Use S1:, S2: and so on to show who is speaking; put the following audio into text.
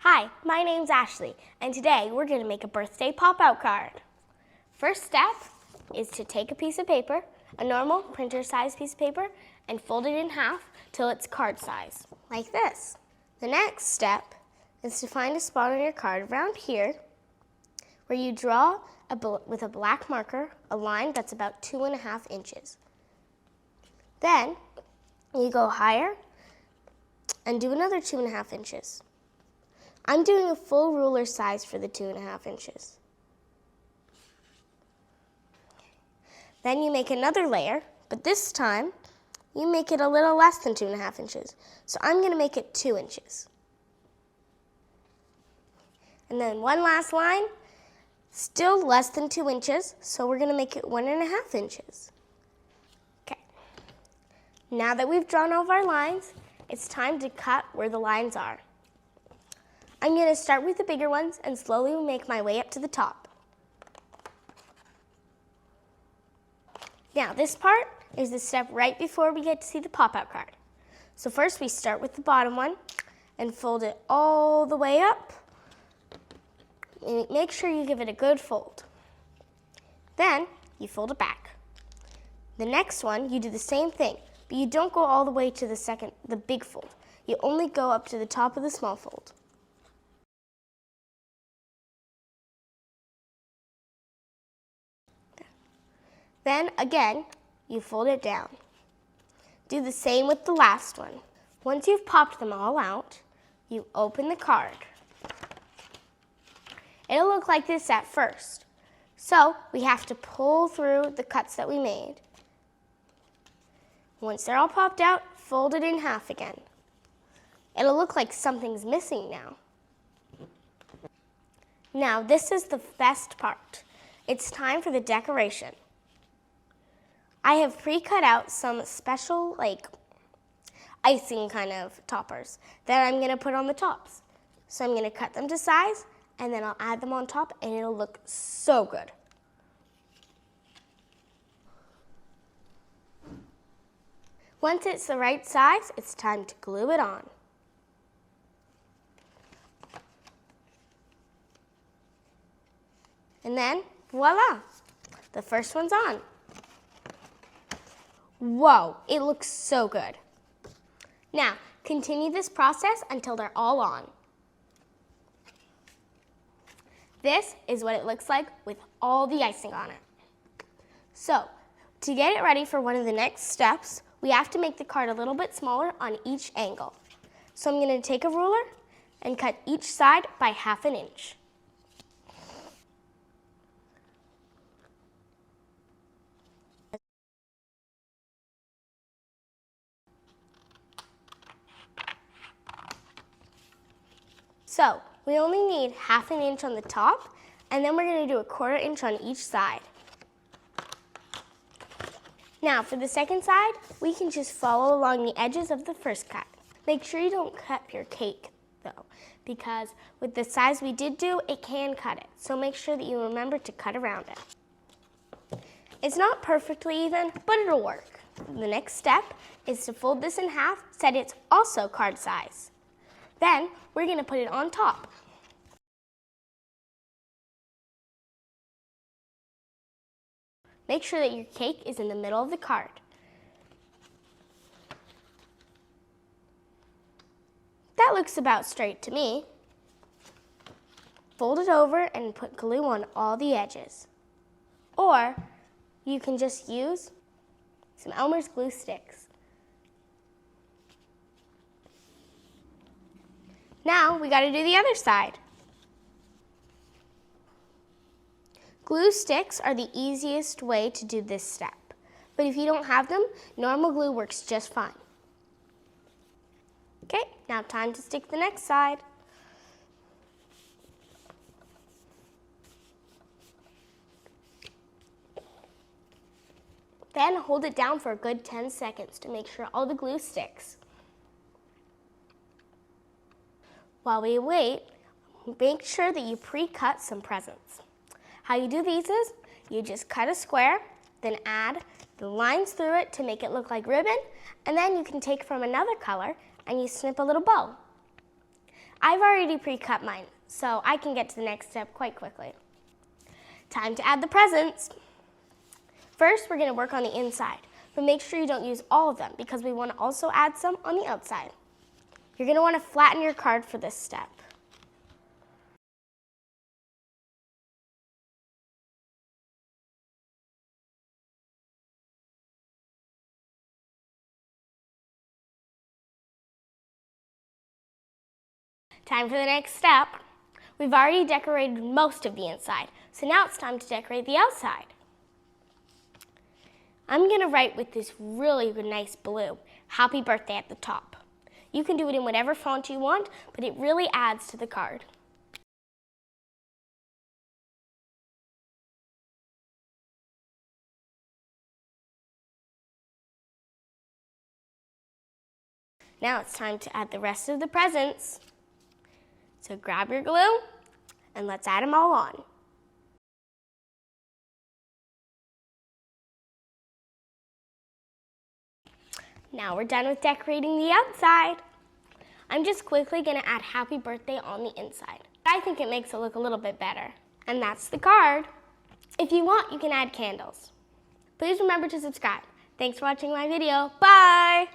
S1: Hi, my name's Ashley, and today we're going to make a birthday pop-out card. First step is to take a piece of paper, a normal printer-sized piece of paper, and fold it in half till it's card size, like this. The next step is to find a spot on your card around here where you draw with a black marker a line that's about 2.5 inches. Then you go higher and do another 2.5 inches. I'm doing a full ruler size for the 2.5 inches. Then you make another layer, but this time you make it a little less than 2.5 inches. So I'm going to make it 2 inches. And then one last line, still less than 2 inches, so we're going to make it 1.5 inches. Okay. Now that we've drawn all of our lines, it's time to cut where the lines are. I'm going to start with the bigger ones and slowly make my way up to the top. Now this part is the step right before we get to see the pop-out card. So first we start with the bottom one and fold it all the way up. And make sure you give it a good fold. Then you fold it back. The next one you do the same thing, but you don't go all the way to the big fold. You only go up to the top of the small fold. Then again, you fold it down. Do the same with the last one. Once you've popped them all out, you open the card. It'll look like this at first. So we have to pull through the cuts that we made. Once they're all popped out, fold it in half again. It'll look like something's missing now. Now this is the best part. It's time for the decoration. I have pre-cut out some special icing kind of toppers that I'm going to put on the tops. So I'm going to cut them to size and then I'll add them on top and it'll look so good. Once it's the right size, it's time to glue it on. And then, voila, the first one's on. Whoa, it looks so good. Now, continue this process until they're all on. This is what it looks like with all the icing on it. So, to get it ready for one of the next steps, we have to make the card a little bit smaller on each angle. So I'm going to take a ruler and cut each side by 1/2 inch. So we only need 1/2 inch on the top, and then we're going to do 1/4 inch on each side. Now for the second side, we can just follow along the edges of the first cut. Make sure you don't cut your cake though, because with the size we did do, it can cut it. So make sure that you remember to cut around it. It's not perfectly even, but it'll work. The next step is to fold this in half so that it's also card size. Then we're going to put it on top. Make sure that your cake is in the middle of the card. That looks about straight to me. Fold it over and put glue on all the edges. Or you can just use some Elmer's glue sticks. Now we got to do the other side. Glue sticks are the easiest way to do this step, but if you don't have them, normal glue works just fine. Okay, now time to stick the next side. Then hold it down for a good 10 seconds to make sure all the glue sticks. While we wait, make sure that you pre-cut some presents. How you do these is, you just cut a square, then add the lines through it to make it look like ribbon, and then you can take from another color and you snip a little bow. I've already pre-cut mine, so I can get to the next step quite quickly. Time to add the presents. First, we're gonna work on the inside, but make sure you don't use all of them because we wanna also add some on the outside. You're gonna wanna flatten your card for this step. Time for the next step. We've already decorated most of the inside, so now it's time to decorate the outside. I'm gonna write with this really nice blue, happy birthday at the top. You can do it in whatever font you want, but it really adds to the card. Now it's time to add the rest of the presents. So grab your glue and let's add them all on. Now we're done with decorating the outside. I'm just quickly gonna add happy birthday on the inside. I think it makes it look a little bit better. And that's the card. If you want, you can add candles. Please remember to subscribe. Thanks for watching my video. Bye!